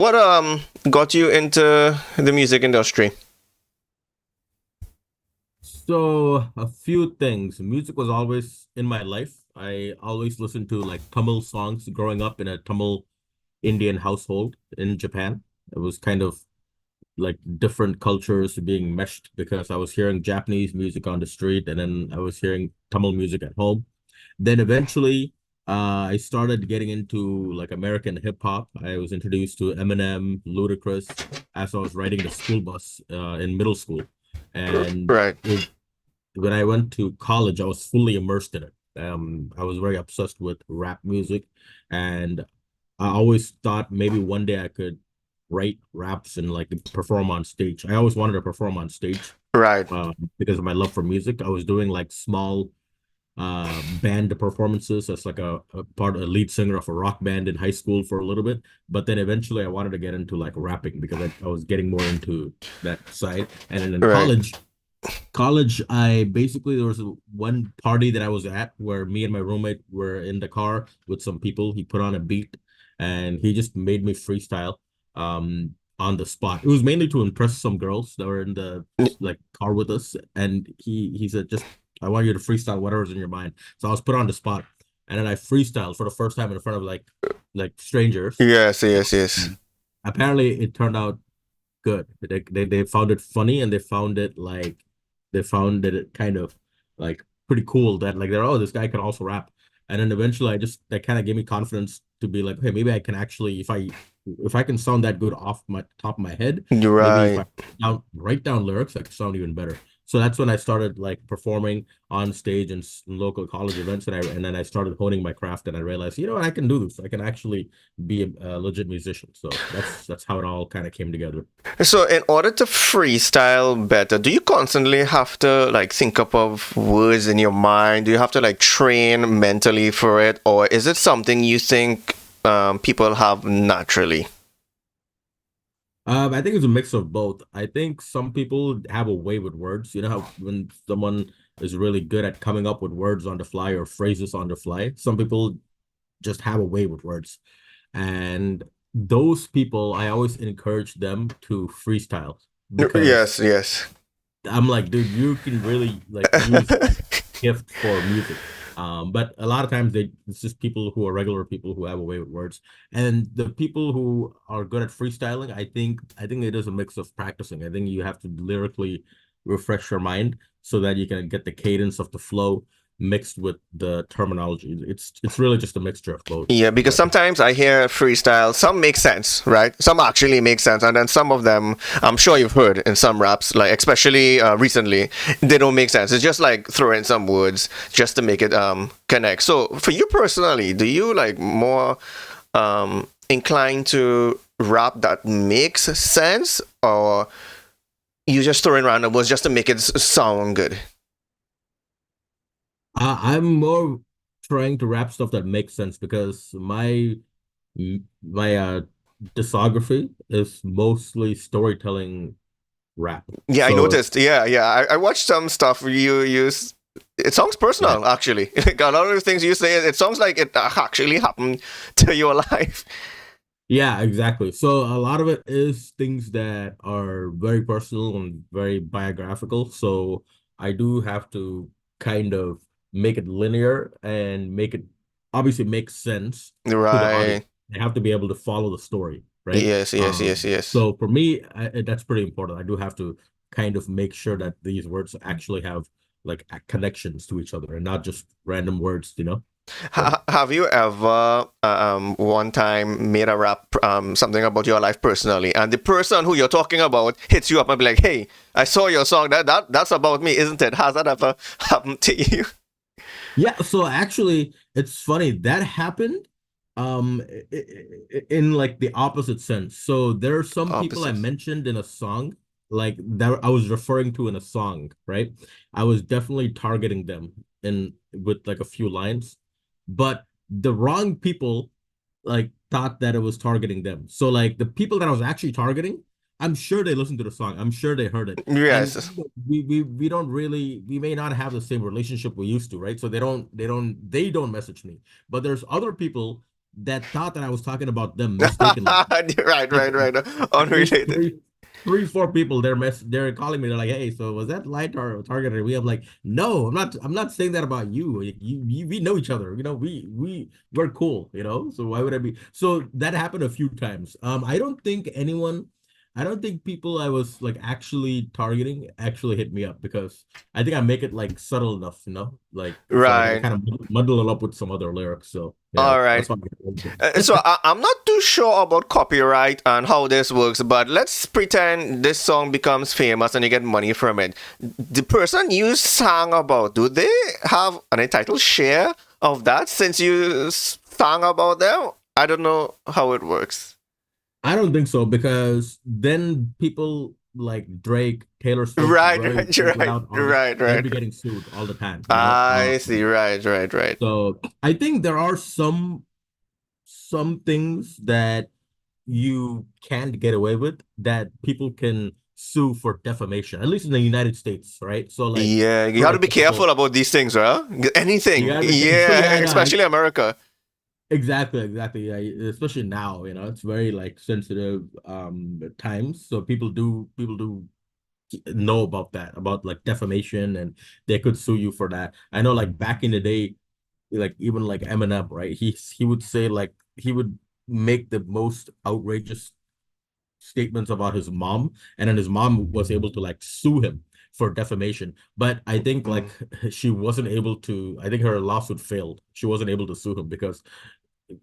What got you into the music industry? So a few things. Music was always in my life. I always listened to like Tamil songs growing up in a Tamil Indian household in Japan. It was kind of like different cultures being meshed because I was hearing Japanese music on the street and then I was hearing Tamil music at home. Then eventually, I started getting into like American hip hop. I was introduced to Eminem, Ludacris as I was riding the school bus in middle school. And Right. it, when I went to college, I was fully immersed in it. I was very obsessed with rap music, and I always thought maybe one day I could write raps and like perform on stage. I always wanted to perform on stage Right. because of my love for music. I was doing like small band performances as like a lead singer of a rock band in high school for a little bit. But then eventually I wanted to get into like rapping because I was getting more into that side. And then in Right. college, I basically there was one party that I was at where me and my roommate were in the car with some people. He put on a beat and he just made me freestyle on the spot. It was mainly to impress some girls that were in the like car with us. And he said, just I want you to freestyle whatever's in your mind. So I was put on the spot. And then I freestyled for the first time in front of like strangers. Yes, yes, yes. Apparently it turned out good. They found it funny and they found that it kind of like pretty cool that like they're, oh, this guy can also rap. And then eventually I just that kind of gave me confidence to be like, hey, maybe I can actually if I can sound that good off my top of my head, You're maybe if right. I write down lyrics, I can sound even better. So that's when I started like performing on stage and local college events, and then I started honing my craft, and I realized, you know what, I can do this. I can actually be a legit musician. So that's how it all kind of came together. So in order to freestyle better, do you constantly have to like think up of words in your mind? Do you have to like train mentally for it, or is it something you think people have naturally? I think it's a mix of both. I think some people have a way with words. You know how when someone is really good at coming up with words on the fly or phrases on the fly, some people just have a way with words. And those people, I always encourage them to freestyle because Yes, yes. I'm like, dude, you can really like use that gift for music. But a lot of times it's just people who are regular people who have a way with words. And the people who are good at freestyling, I think it is a mix of practicing. I think you have to lyrically refresh your mind so that you can get the cadence of the flow mixed with the terminology. It's really just a mixture of both. Yeah, because But sometimes I hear freestyle, some make sense, right? Some actually make sense, and then some of them, I'm sure you've heard in some raps, like especially recently, they don't make sense. It's just like throwing some words just to make it connect. So for you personally, do you like more inclined to rap that makes sense, or you just throwing random words just to make it sound good? I'm more trying to rap stuff that makes sense because my discography is mostly storytelling rap. Yeah, I So noticed. Yeah, yeah. I watched some stuff you use. It sounds yeah, personal, actually. Like, a lot of the things you say, it sounds like it actually happened to your life. yeah, exactly. So a lot of it is things that are very personal and very biographical. So I do have to kind of make it linear and make it obviously make sense to the audience. Right. They have to be able to follow the story, right? Yes, yes, yes, yes. So for me, that's pretty important. I do have to kind of make sure that these words actually have like connections to each other and not just random words, you know? So Have you ever one time made a rap something about your life personally, and the person who you're talking about hits you up and be like, "Hey, I saw your song. That's about me, isn't it?" Has that ever happened to you? yeah, so actually it's funny that happened in like the opposite sense. So there are some people I Opposite. mentioned in a song like that I was referring to in a song, right? I was definitely targeting them in with like a few lines, but the wrong people like thought that it was targeting them. So like the people that I was actually targeting, I'm sure they listened to the song. I'm sure they heard it. And Yes. we don't really we may not have the same relationship we used to, right? So they don't message me. But there's other people that thought that I was talking about them mistakenly. Right, Like right, right. at least Unrelated. three, four people they're calling me. They're like, "Hey, so was that light or targeted?" We have like, no, I'm not saying that about you. Like, we know each other. You know, we're cool. You know, so why would I be? So that happened a few times. I don't think people I was like actually targeting actually hit me up because I think I make it like subtle enough. You know, like so I Right. kind of muddle it up with some other lyrics. So yeah, All right. that's why. I'm not too sure about copyright and how this works, but let's pretend this song becomes famous and you get money from it. The person you sang about, do they have an entitled share of that since you sang about them? I don't know how it works. I don't think so because then people like Drake, Taylor Swift, Right, very right, big right, loud artists, right, they'll right. be getting sued all the time, you know. I see. Right, right, right. So I think there are some things that you can't get away with that people can sue for defamation, at least in the United States, right? So like Yeah, you for have to be example, careful about these things, right? you Anything. gotta be Yeah, yeah, especially America. exactly, exactly. Yeah, especially now, you know, it's very like sensitive times. So people do know about that, about like defamation, and they could sue you for that. I know like back in the day, like even like Eminem, right? He would say like he would make the most outrageous statements about his mom, and then his mom was able to like sue him for defamation. But I think Mm. like she wasn't able to, I think her lawsuit failed. She wasn't able to sue him because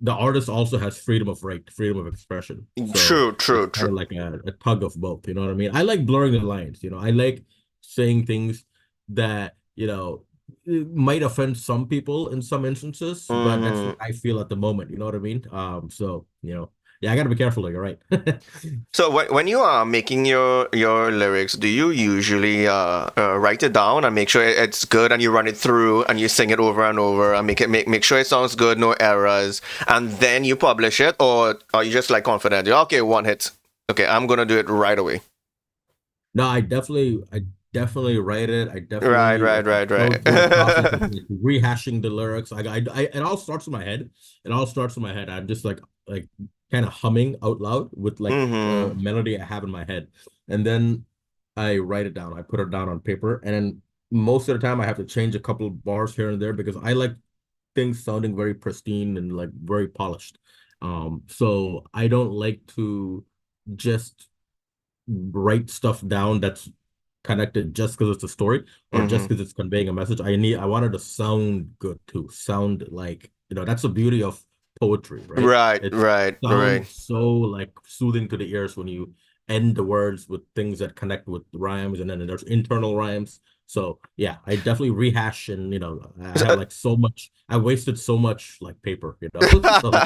the artist also has freedom of right, freedom of expression. So True, it's true, kind true. of like a tug of both. You know what I mean? I like blurring the lines. You know, I like saying things that it might offend some people in some instances, but that's what Hmm. I feel at the moment. You know what I mean? So yeah, I got to be careful. Though, you're right. So when you are making your lyrics, do you usually write it down and make sure it's good, and you run it through and you sing it over and over and make sure it sounds good, no errors, and then you publish it, or are you just like confident? You're, okay, one hit. Okay, I'm gonna do it right away. No, I definitely write it. I Right, definitely right, right, go the process of right. like, rehashing the lyrics. It all starts in my head. It all starts in my head. I'm just like kind of humming out loud with like a Mm-hmm. melody I have in my head, and then I write it down. I put it down on paper, and then most of the time I have to change a couple of bars here and there because I like things sounding very pristine and like very polished. So I don't like to just write stuff down that's connected just because it's a story or just Mm-hmm. because it's conveying a message. I wanted to sound good too. Sound like, that's the beauty of poetry, right? Right, It right, right. sounds so like soothing to the ears when you end the words with things that connect with rhymes, and then there's internal rhymes. So yeah, I definitely rehash, and I have like so much, I wasted so much like paper, so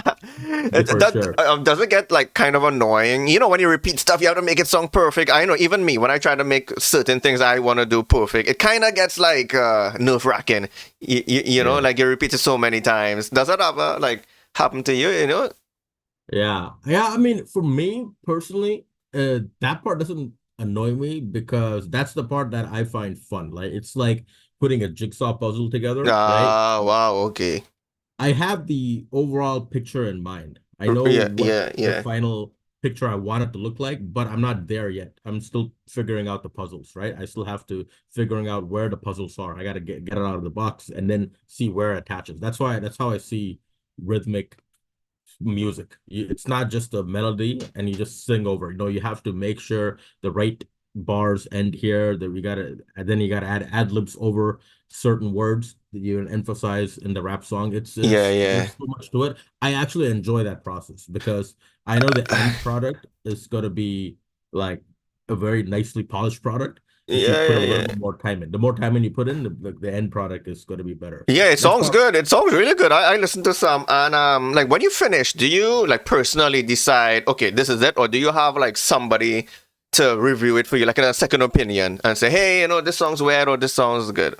for That sure. does it get like kind of annoying? You know, when you repeat stuff, you have to make it sound perfect. I know, even me, when I try to make certain things I want to do perfect, it kind of gets like nerve wracking. You know, Yeah. like you repeat it so many times. Does that ever like happen to you? You know? Yeah. Yeah. I mean, for me personally, that part doesn't annoy me because that's the part that I find fun. Like it's like putting a jigsaw puzzle together, right? Ah, wow. Okay. I have the overall picture in mind. I know Yeah, what yeah, the yeah. final picture I want it to look like, but I'm not there yet. I'm still figuring out the puzzles, right? I still have to figuring out where the puzzles are. I got to get it out of the box and then see where it attaches. That's how I see rhythmic music. It's not just a melody and you just sing over. You have to make sure the right bars end here. That we gotta, and then you gotta add ad libs over certain words that you emphasize in the rap song. Yeah, It's yeah. there's so much to it. I actually enjoy that process because I know the end product is gonna be like a very nicely polished product if you Yeah, put a yeah, little yeah. bit more time in. The more time in you put in, the end product is going to be better. Yeah, So it that's sounds part. good. It sounds really good. I listened to some, and like when you finish, do you like personally decide, okay, this is it, or do you have like somebody to review it for you, like in a second opinion, and say, hey, this song's weird or this song's good?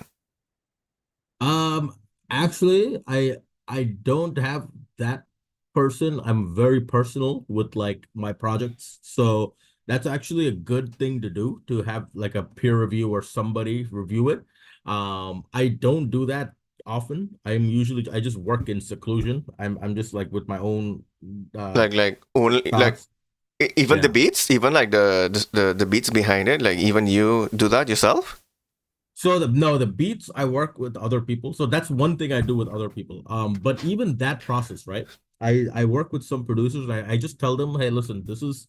Um, Actually, I don't have that person. I'm very personal with like my projects. So that's actually a good thing to do to have like a peer review or somebody review it. I don't do that often. I just work in seclusion. I'm just like with my own uh Like only like thoughts. even the Yeah. beats, even like the beats behind it, like even you do that yourself? So the beats I work with other people. So that's one thing I do with other people. But even that process, right? I work with some producers. I just tell them, hey, listen, this is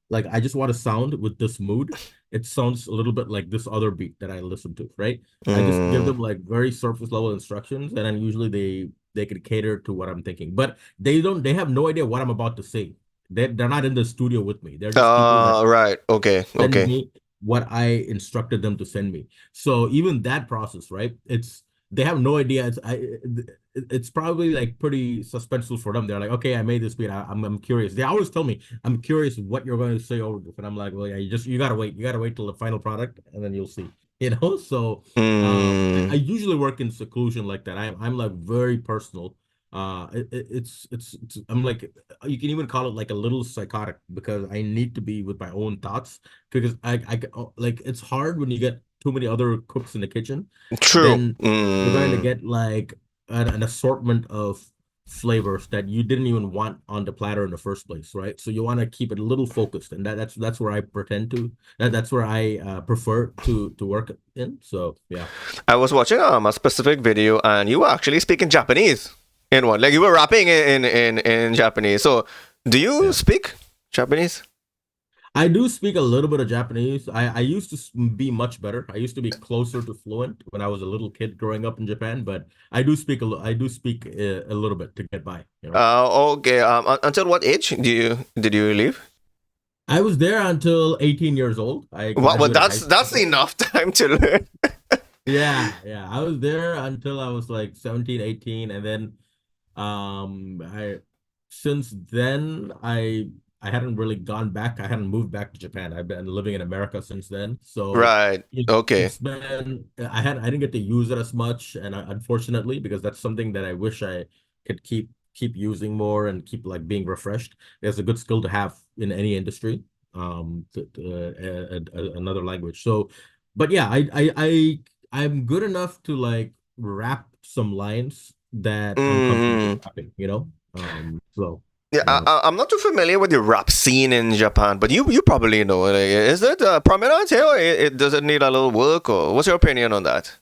like I just want a sound with this mood. It sounds a little bit like this other beat that I listen to, right? I just give Mm. them like very surface level instructions, and then usually they can cater to what I'm thinking. But they have no idea what I'm about to say. They're not in the studio with me. They're just people that Right. Okay. send Okay. me what I instructed them to send me. So even that process, right? It's they have no idea. It's probably like pretty suspenseful for them. They're like, okay, I made this beat. I'm curious. They always tell me, I'm curious what you're going to say over this, and I'm like, well, yeah, you gotta wait. You gotta wait till the final product, and then you'll see. So I Mm. usually work in seclusion like that. I'm like very personal. I'm like you can even call it like a little psychotic because I need to be with my own thoughts because like it's hard when you get too many other cooks in the kitchen, True. then you're going to Mm. get like an assortment of flavors that you didn't even want on the platter in the first place, right? So you want to keep it a little focused, and that's where I pretend to that's where I prefer to work in. So yeah. I was watching a specific video and you were actually speaking Japanese in one. Like you were rapping in Japanese. So do you Yeah. speak Japanese? I do speak a little bit of Japanese. I used to be much better. I used to be closer to fluent when I was a little kid growing up in Japan, but I do speak a little bit to get by. Okay. Until what age did you leave? I was there until 18 years old. I Well, graduated high that's school. enough time to learn. Yeah, yeah. I was there until I was like 17, 18, and then I since then I hadn't really gone back. I hadn't moved back to Japan. I've been living in America since then. So Right. Okay. it's been I didn't get to use it as much, and unfortunately, because that's something that I wish I could keep using more and keep like being refreshed. It's a good skill to have in any industry. Another language. So, but yeah, I'm good enough to like rap some lines that I'm comfortable Mm. rapping. So Yeah, uh, I'm not too familiar with the rap scene in Japan, but you probably know. Like, is it prominent here, or does it need a little work, or what's your opinion on that?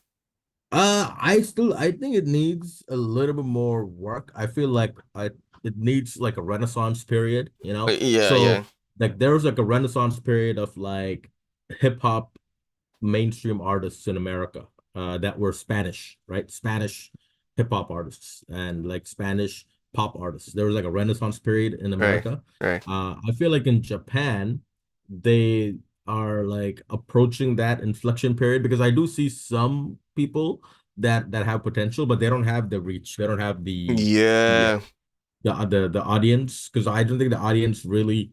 I think it needs a little bit more work. I feel like it needs like a renaissance period. Yeah, yeah. So like there was like a renaissance period of like hip hop mainstream artists in America that were Spanish, right? Spanish hip hop artists and like Spanish pop artists. There was like a Renaissance period in Right, America. right. I feel like in Japan, they are like approaching that inflection period because I do see some people that have potential, but they don't have the reach. They don't have the Yeah. the audience because I don't think the audience really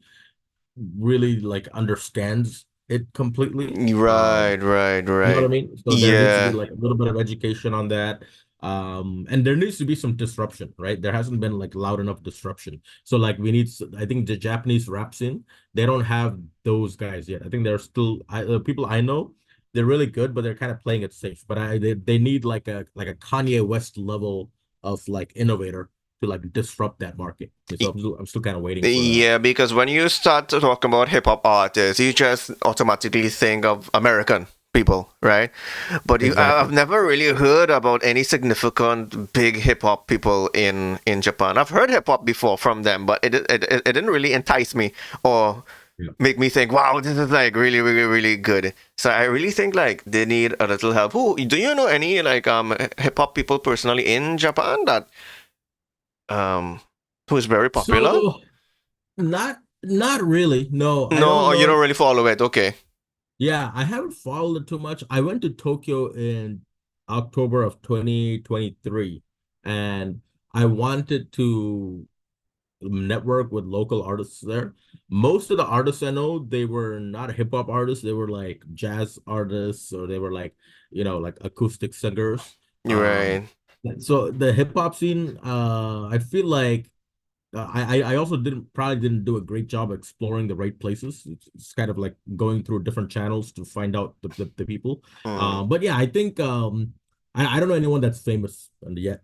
like understands it completely. Right, right, You know what I right. mean? So there needs to be Yeah. like a little bit of education on that. And there needs to be some disruption, right? There hasn't been like loud enough disruption. So like I think the Japanese rap scene, they don't have those guys yet. I think they're still people I know, they're really good, but they're kind of playing it safe. But they need like a Kanye West level of like innovator to like disrupt that market. So I'm still kind of waiting for that. Yeah, because when you start to talk about hip hop artists, you just automatically think of American people, right? But I've Exactly. never really heard about any significant big hip hop people in Japan. I've heard hip hop before from them, but it didn't really entice me or Yeah. make me think, wow, this is like really, really, really good. So I really think like they need a little help. Who do you know any like hip hop people personally in Japan that um who is very popular? So not really. No, I don't No, you know. don't really follow it. Okay. Yeah, I haven't followed it too much. I went to Tokyo in October of 2023 and I wanted to network with local artists there. Most of the artists I know, they were not hip hop artists. They were like jazz artists or they were like acoustic singers. You're Um, right. so the hip hop scene, I feel like I also probably didn't do a great job exploring the right places. It's kind of like going through different channels to find out the people. Mm. But yeah, I think I don't know anyone that's famous and yet,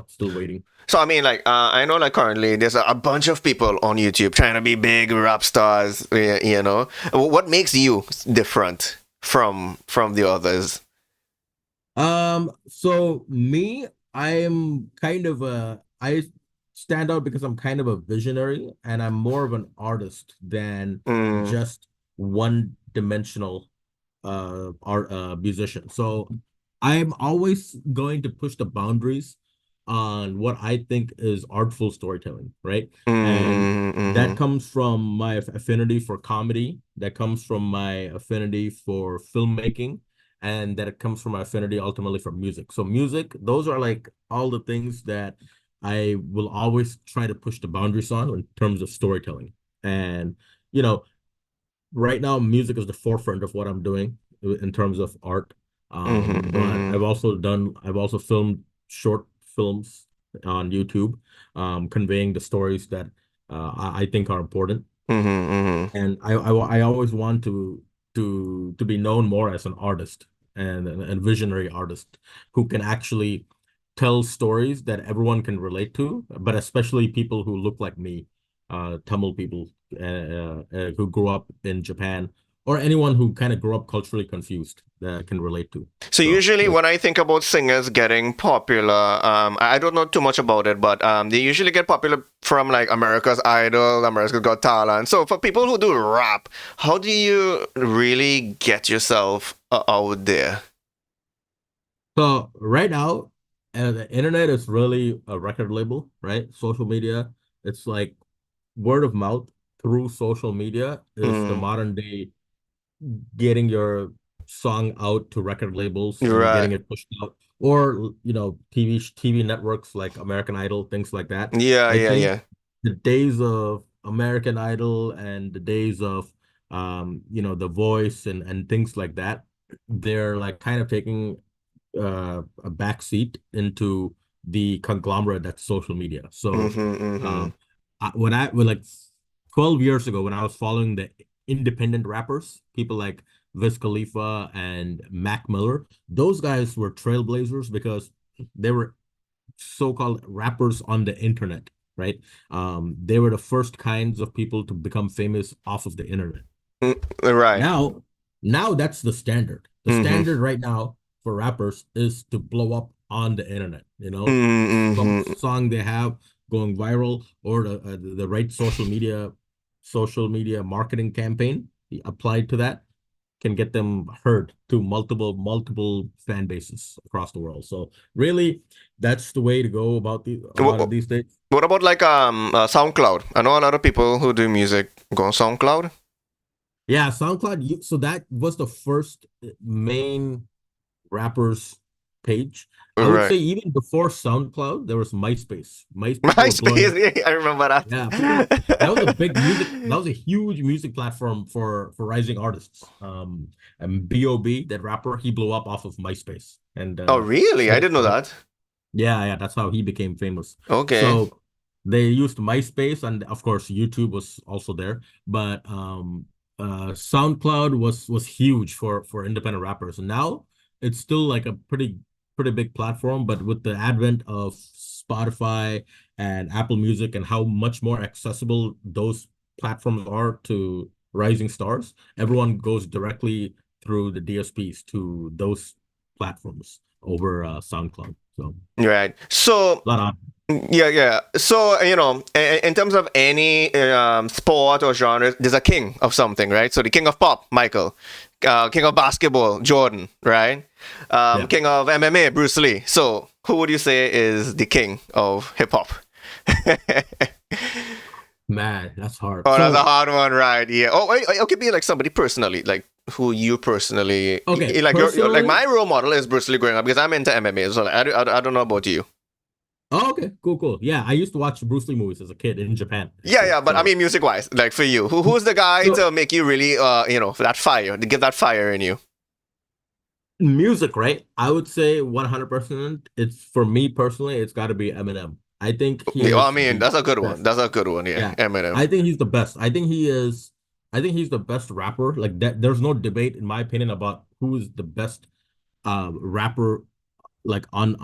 still waiting. So I mean, like, I know, like, currently there's a bunch of people on YouTube trying to be big rap stars. You know, what makes you different from the others? So me, I stand out because I'm kind of a visionary and I'm more of an artist than Mm, just one dimensional art musician. So I'm always going to push the boundaries on what I think is artful storytelling, right? And mm, that mm, comes from my affinity for comedy, that comes from my affinity for filmmaking, and that it comes from my affinity ultimately for music. So music, those are like all the things that I will always try to push the boundaries on in terms of storytelling. And you know, right now music is the forefront of what I'm doing in terms of art. But mm, I've also filmed short films on YouTube, conveying the stories that I think are important. mm, And I always want to be known more as an artist and visionary artist who can actually tell stories that everyone can relate to, but especially people who look like me, Tamil people who grew up in Japan, or anyone who kind of grew up culturally confused that can relate to. So So usually that's when I think about singers getting popular, I don't know too much about it, but they usually get popular from like America's Idol, America's Got Talent. So for people who do rap, how do you really get yourself out there? so right now, the internet is really a record label, right? Social media, it's like word of mouth through social media is the Mm, modern day getting your song out to record labels you're and right. getting it pushed out, or TV networks like American Idol, things like that. Yeah, I yeah, think yeah. the days of American Idol and the days of The Voice and things like that, they're like kind of taking a back seat into the conglomerate that's social media. So Mm-hmm, mm-hmm. um when like 12 years ago when I was following the independent rappers, people like Wiz Khalifa and Mac Miller, those guys were trailblazers because they were so-called rappers on the internet, right? They were the first kinds of people to become famous off of the internet. Mm, right. Now, now that's the standard. The Mm-hmm. standard right now for rappers is to blow up on the internet, some Mm-hmm. song they have going viral or the right social media marketing campaign applied to that can get them heard to multiple fan bases across the world. So really, that's the way to go about it What, these days. what about like SoundCloud? I know a lot of people who do music go on SoundCloud. Yeah, SoundCloud. So that was the first main rappers page. I would Right. say even before SoundCloud, there was MySpace. People were blowing up. MySpace, yeah, I remember Yeah, people. That was a that. big music. That was a huge music platform for rising artists. And B.O.B., that rapper, he blew up off of MySpace, and Oh, really? I didn't know that. yeah, that's how he became famous. Okay. So they used MySpace, and of course YouTube was also there. But SoundCloud was huge for independent rappers. And now it's still like a pretty big platform, but with the advent of Spotify and Apple Music and how much more accessible those platforms are to rising stars, everyone goes directly through the DSPs to those platforms over SoundCloud. So Right. So, a lot of yeah, yeah. So, in terms of any sport or genre, there's a king of something, right? So, the king of pop, Michael. King of basketball, Jordan, right? yeah, King of MMA, Bruce Lee. So, who would you say is the king of hip hop? man, that's hard. Oh, that's a So hard one, right? Yeah. Oh, it could be like somebody personally, like who you personally okay, like. Your like personally, my role model is Bruce Lee growing up because I'm into MMA. So like, I don't know about you. oh, okay, cool. Yeah, I used to watch Bruce Lee movies as a kid in Japan, Yeah, actually. yeah. But I So mean, music wise, like for you, who's the guy so to make you really that fire, to give that fire in you? music, right? I would say 100%. It's for me personally, it's got to be Eminem. I think he Yeah, well, I is mean, the that's a good one. best. That's a good one. Yeah, Yeah, Eminem. I think he's the best. I think he's the best rapper. Like that, there's no debate, in my opinion, about who is the best rapper like on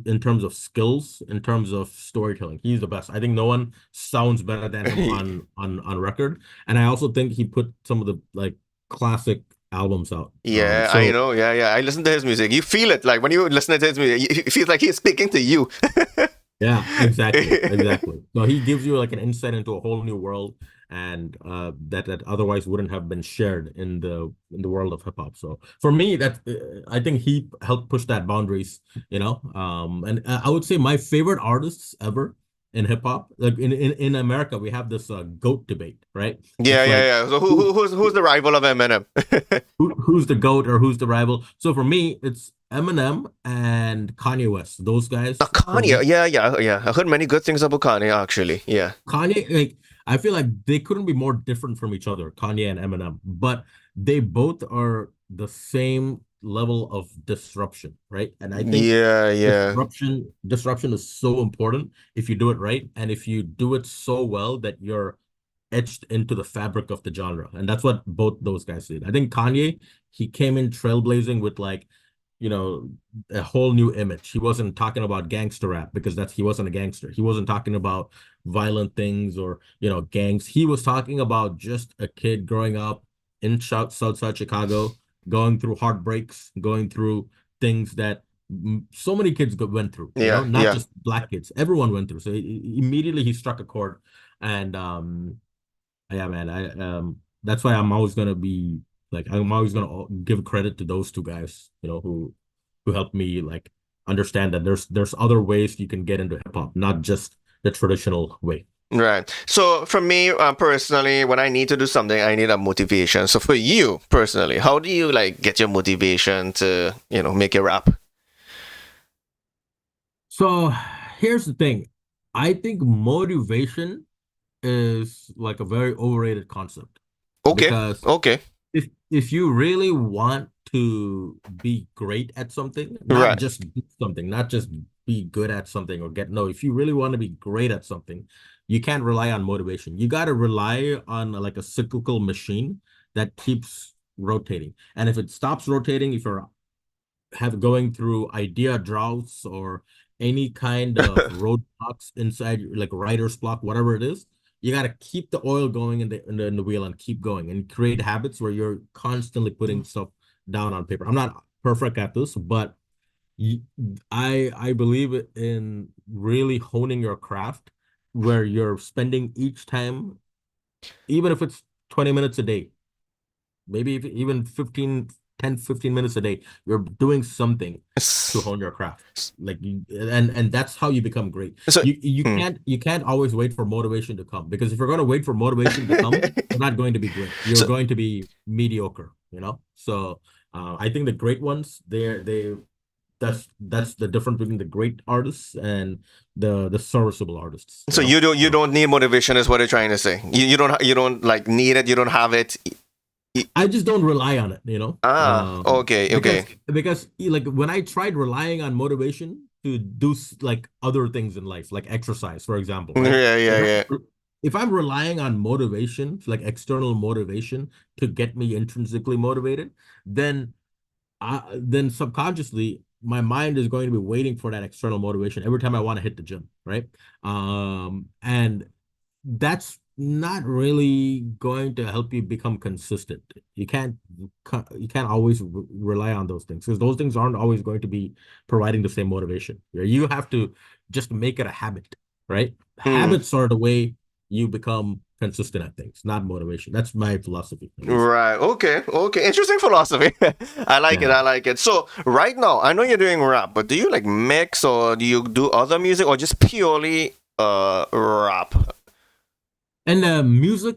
in terms of skills, in terms of storytelling. He's the best. I think no one sounds better than him on record. And I also think he put some of the like classic albums out. Yeah, I So know. Yeah, yeah. I listen to his music. You feel it. Like when you listen to his music, it feels like he's speaking to you. yeah, exactly, exactly. So he gives you like an insight into a whole new world, and that otherwise wouldn't have been shared in the world of hip hop. So for me, that I think he helped push that boundaries, you know. And I would say my favorite artists ever in hip hop, like in America, we have this GOAT debate, right? Yeah, It's yeah, like yeah. So who, who's the rival of Eminem? who's the GOAT or who's the rival. So for me, it's Eminem and Kanye West. Those guys for Kanye. me. Yeah, yeah, yeah. I heard many good things about Kanye actually. Yeah. Kanye, like I feel like they couldn't be more different from each other, Kanye and Eminem, but they both are the same level of disruption, right? And I think Yeah, yeah. disruption is so important if you do it right, and if you do it so well that you're etched into the fabric of the genre. And that's what both those guys did. I think Kanye, he came in trailblazing with like, you know, a whole new image. He wasn't talking about gangster rap because that's he wasn't a gangster. He wasn't talking about violent things or, you know, gangs. He was talking about just a kid growing up in Southside Chicago, going through heartbreaks, going through things that so many kids went through, you know, Yeah, not yeah. just black kids. Everyone went through. So immediately he struck a chord. And yeah, man. That's why I'm always gonna be like I'm always gonna give credit to those two guys, you know, who helped me like understand that there's other ways you can get into hip hop, not just the traditional way. Right. So for me, personally, when I need to do something, I need a motivation. So for you personally, how do you like get your motivation to, make your rap? So here's the thing. I think motivation is like a very overrated concept Okay. because Okay. if you really want to be great at something, not Right. just do something, not just be good at something or get no, if you really want to be great at something, you can't rely on motivation. You got to rely on like a cyclical machine that keeps rotating. And if it stops rotating, if you're have going through idea droughts or any kind of roadblocks inside like writer's block, whatever it is, you got to keep the oil going in the wheel and keep going and create habits where you're constantly putting stuff down on paper. I'm not perfect at this, but y- I believe in really honing your craft where you're spending each time, even if it's 20 minutes a day, maybe even 15 minutes a day, you're doing something to S- hone your craft. Like and that's how you become great. So, hmm. You can't always wait for motivation to come, because if you're going to wait for motivation to come, you're not going to be great. You're So, going to be mediocre, you know? So I think the great ones, they that's the difference between the great artists and the serviceable artists, you so know? you So don't need motivation, is what you're trying to say. You don't like need it. You don't have it. Y- I just don't rely on it, you know, Okay, okay. because like when I tried relying on motivation to do like other things in life, like exercise, for example, right? Yeah, yeah, If yeah. if I'm relying on motivation, like external motivation to get me intrinsically motivated, then then subconsciously my mind is going to be waiting for that external motivation every time I want to hit the gym, right? And that's not really going to help you become consistent. You can't always rely on those things because those things aren't always going to be providing the same motivation. You have to just make it a habit, right? Hmm. Habits are the way you become consistent at things, not motivation. That's my philosophy, at least. Right. Okay. Okay. Interesting philosophy. I like it. Yeah. I like it. So right now, I know you're doing rap, but do you like mix or do you do other music or just purely rap? And the music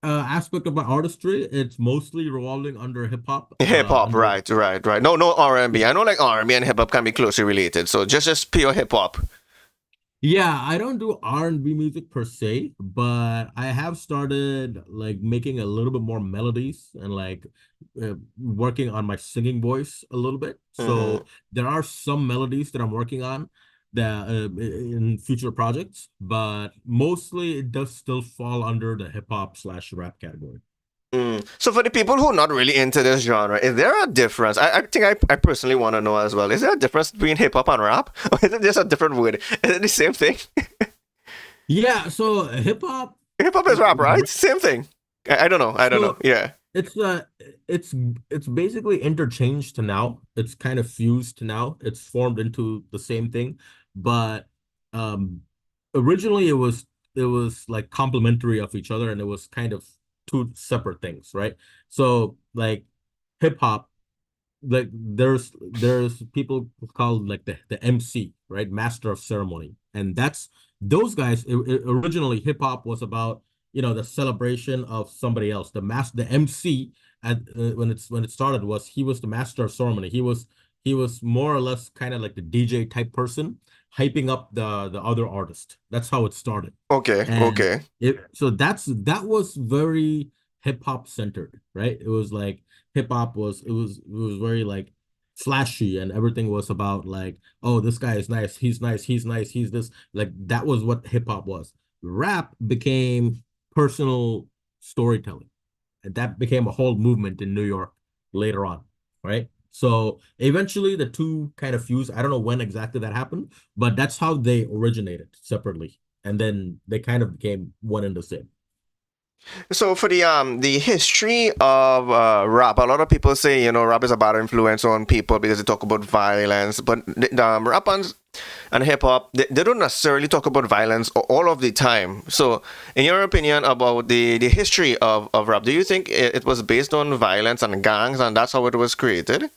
aspect of my artistry, it's mostly revolving under hip hop, Hip hop, under right, right, right. No, no R&B. I know like R&B and hip hop can be closely related. So just pure hip hop. yeah, I don't do R&B music per se, but I have started like making a little bit more melodies and like working on my singing voice a little bit. Hmm. So there are some melodies that I'm working on that in future projects, but mostly it does still fall under the hip hop slash rap category. So for the people who are not really into this genre, is there a difference? I think I personally want to know as well. Is there a difference between hip hop and rap? Or is it just a different word? Is it the same thing? Yeah, so hip hop. Hip hop is rap, right? Same thing. I don't know. I don't know. So Yeah. it's it's it's basically interchanged to now. It's kind of fused to now. It's formed into the same thing, but um originally it was like complementary of each other, and it was kind of two separate things, right? So like hip hop, like there's people called like the MC, right? Master of ceremony. And that's those guys. Originally hip hop was about, the celebration of somebody else. The MC at when it started was he was the master of ceremony. He was more or less kind of like the DJ type person, hyping up the other artist. That's how it started. Okay. And Okay. that was very hip hop centered, right? It was like hip hop it was very like flashy, and everything was about like, oh, this guy is nice, he's nice, he's this. Like that was what hip hop was. Rap became personal storytelling, and that became a whole movement in New York later on, right? So eventually the two kind of fused. I don't know when exactly that happened, but that's how they originated separately, and then they kind of became one and the same. So for the history of rap, a lot of people say rap is a bad influence on people because they talk about violence, but rap and hip hop they don't necessarily talk about violence all of the time. So in your opinion about the history of rap, do you think it was based on violence and gangs and that's how it was created?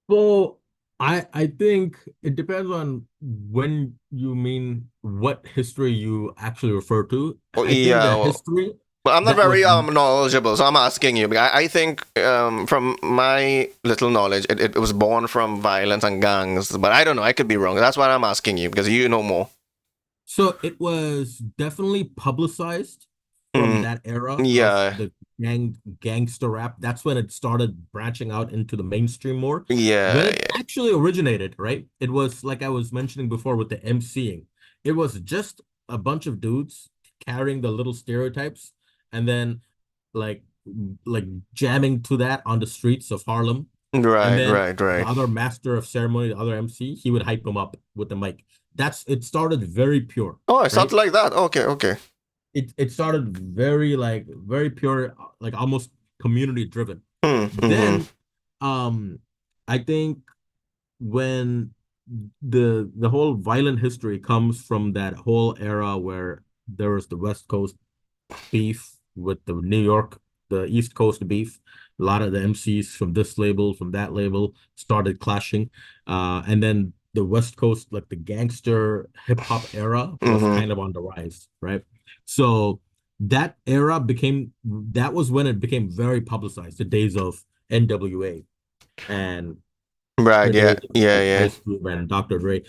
Well, I think it depends on when you mean what history you actually refer to. Oh, I think yeah. the Well, history I'm not that was very knowledgeable, so I'm asking you. I think from my little knowledge, it was born from violence and gangs, but I don't know. I could be wrong. That's why I'm asking you because you know more. So it was definitely publicized from Mm, that era of yeah, the gangster rap. That's when it started branching out into the mainstream more. When yeah, it actually originated, right? It was like I was mentioning before with the MCing. It was just a bunch of dudes carrying the little stereotypes, and then like like jamming to that on the streets of Harlem. yeah. And Right, then right, the right. other master of ceremony, the other MC, he would hype them up with the mic. That's it started very pure, Oh, it sounds right? like that. Okay, okay. It started very like very pure, like almost community driven. Mm-hmm. Then I think when the whole violent history comes from that whole era where there was the West Coast beef with the New York, the East Coast beef. A lot of the MCs from this label, from that label, started clashing. And then the West Coast, like the gangster hip hop era, was Mm-hmm. kind of on the rise, right? So that was when it became very publicized, the days of NWA and Right, the yeah, days of yeah, like yeah. Ice Cube and Dr. Dre.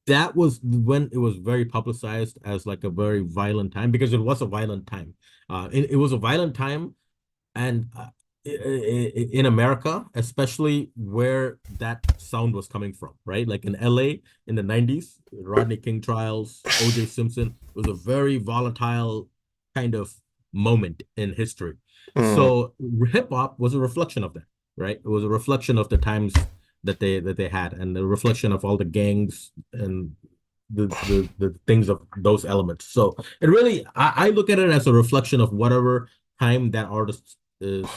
That was when it was very publicized as like a very violent time, because it was a violent time. It was a violent time, and in America, especially where that sound was coming from, right? Like in LA in the 90s, Rodney King trials, OJ Simpson, it was a very volatile kind of moment in history. Mm. So hip hop was a reflection of that, right? It was a reflection of the times that they had, and the reflection of all the gangs and the things of those elements. So it really, I look at it as a reflection of whatever time that artist is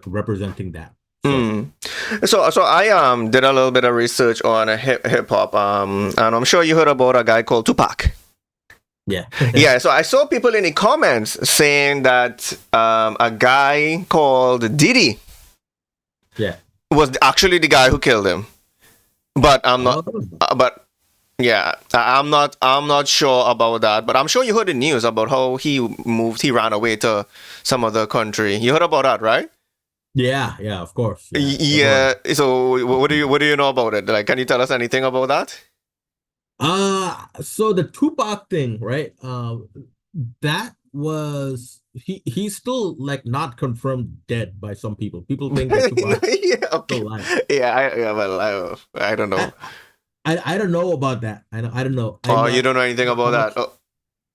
representing that. So Mm. So I did a little bit of research on hip hop and I'm sure you heard about a guy called Tupac. yeah, Yeah, so I saw people in the comments saying that a guy called Diddy yeah. was actually the guy who killed him. But I'm not. Oh, But yeah, I'm not sure about that. But I'm sure you heard the news about how he moved. He ran away to some other country. You heard about that, right? yeah, yeah. Of course, yeah. Everyone. Yeah. So what do you know about it? Like, can you tell us anything about that? So the Tupac thing, right? That was he's still like not confirmed dead by some people. People think that Tupac is Yeah. still Okay. alive. Yeah. Well, I don't I, know. I don't know about that. I don't know. Oh, you don't know anything about How that. much. Oh.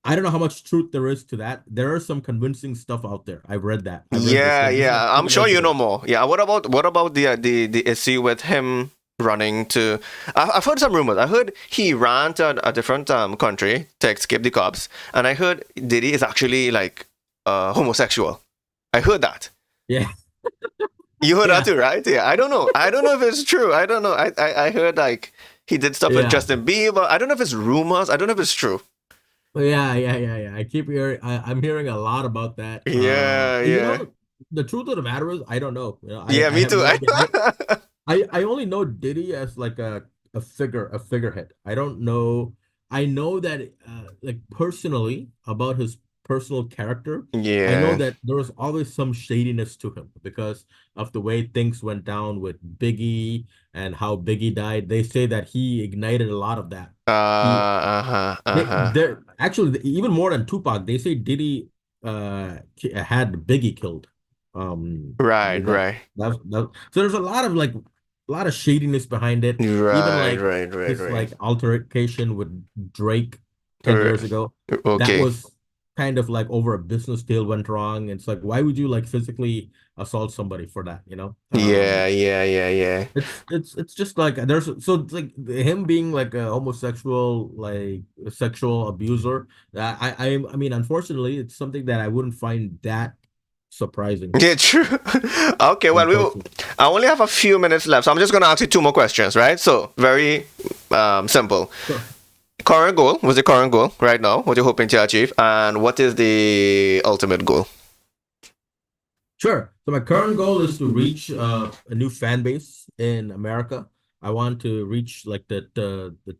I don't know how much truth there is to that. There is some convincing stuff out there. I've read that. I've read this. Yeah, This is like yeah. I'm 10 sure years you know ago. more. Yeah. What about the issue with him running to? I've heard some rumors. I heard he ran to a different country to escape the cops, and I heard Diddy is actually like homosexual. I heard that. Yeah, You heard that yeah, too, right? Yeah. I don't know. I don't know if it's true. I don't know. I heard like he did stuff with yeah. Justin Bieber. I don't know if it's rumors. I don't know if it's true. Yeah. I keep hearing. I'm hearing a lot about that. Yeah, yeah. The truth of the matter is, I don't know. Yeah, I me have too. no idea. I only know Diddy as like a figurehead. I don't know. I know that like personally about his personal character. I know Yeah. that there was always some shadiness to him because of the way things went down with Biggie and how Biggie died. They say that he ignited a lot of that. He Uh-huh. Uh-huh. they're actually even more than Tupac. They say Diddy had Biggie killed. Right, That, right. so there's a lot of like a lot of shadiness behind it. Even Right, like right, right, his right. like altercation with Drake 10 Uh, years ago. That Okay. was kind of like over a business deal went wrong. It's like why would you like physically assault somebody for that, you know? Yeah, yeah, yeah, yeah. It's just like there's so it's like him being like a homosexual like a sexual abuser. I mean unfortunately it's something that I wouldn't find that surprising Yeah, true. Okay, in well, person. I only have a few minutes left, so I'm just gonna ask you two more questions, right? So, very simple. Sure. Current goal, what's the current goal right now? What you're hoping to achieve, and what is the ultimate goal? Sure. So my current goal is to reach a new fan base in America. I want to reach like the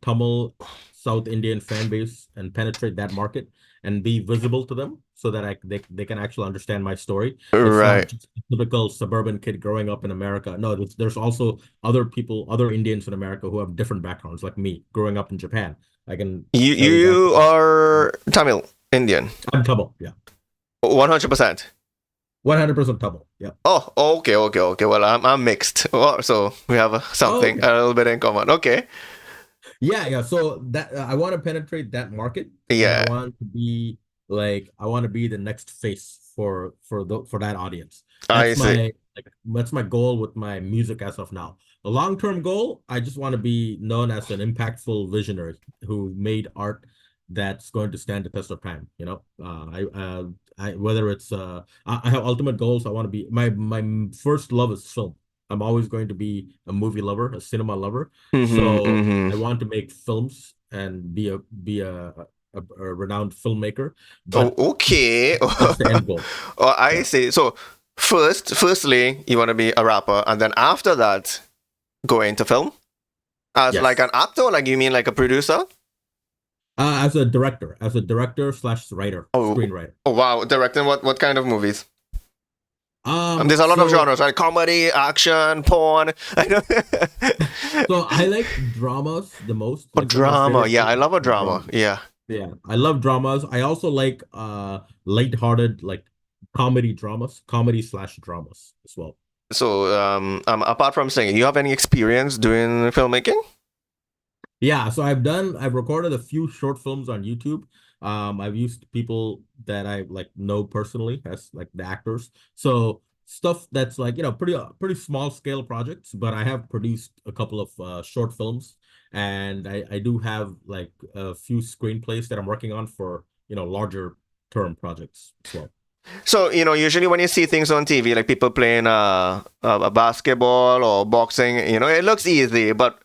Tamil South Indian fan base and penetrate that market and be visible to them so that they can actually understand my story. It's not Right. just a typical suburban kid growing up in America. No, there's also other people, other Indians in America who have different backgrounds, like me, growing up in Japan. I can You tell you that. you are Tamil Indian, I'm Tamil. Yeah. 100%. 100% Tamil. Yeah. Oh, okay, okay, okay. Well, I'm mixed. Oh, so we have Oh, something okay. a little bit in common. Okay. Yeah. So that I want to penetrate that market, and Yeah, I want to be the next face for that audience. I see. That's my goal with my music as of now. The long-term goal, I just want to be known as an impactful visionary who made art that's going to stand the test of time. I whether it's I have ultimate goals. I want to be my first love is film. I'm always going to be a movie lover, a cinema lover. Mm-hmm, So I mm-hmm. want to make films and be a renowned filmmaker, Oh, but okay. that's the end goal. Oh, I Yeah. see. So firstly, you want to be a rapper, and then after that, go into film as like an Yes. actor. Like you mean like a producer? As a director slash writer, Oh, screenwriter. oh wow, directing what kind of movies? There's a lot of So genres, right? Comedy, action, porn. I know. so I like dramas the most. Oh, Like some of my drama. favorite Yeah, I movies love a are drama. dramas. Yeah. Yeah, I love dramas. I also like lighthearted like comedy dramas, comedy slash dramas as well. So, apart from singing, you have any experience doing filmmaking? Yeah, so I've recorded a few short films on YouTube. I've used people that I like know personally as like the actors. So stuff that's like, pretty small scale projects, but I have produced a couple of short films and I do have like a few screenplays that I'm working on for, larger term projects as well. So, usually when you see things on TV, like people playing a basketball or boxing, it looks easy, but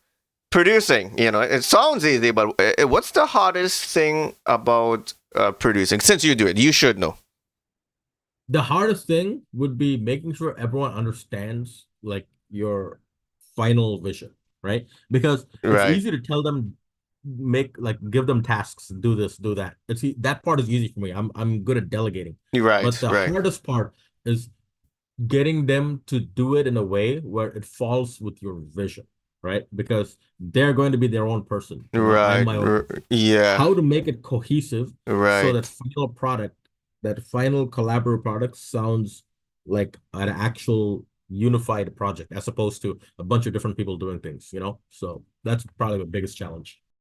producing, it sounds easy, but what's the hardest thing about producing? Since you do it, you should know. The hardest thing would be making sure everyone understands like your final vision, right? Because it's Right. easy to tell them give them tasks, do this, do that. That part is easy for me. I'm good at delegating. But Right, the right, hardest part is getting them to do it in a way where it falls with your vision, right? Because they're going to be their own person. I'm right. my own. Yeah, How to make it cohesive so right. that final collaborative product sounds like an actual unified project as opposed to a bunch of different people doing things, So that's probably the biggest challenge.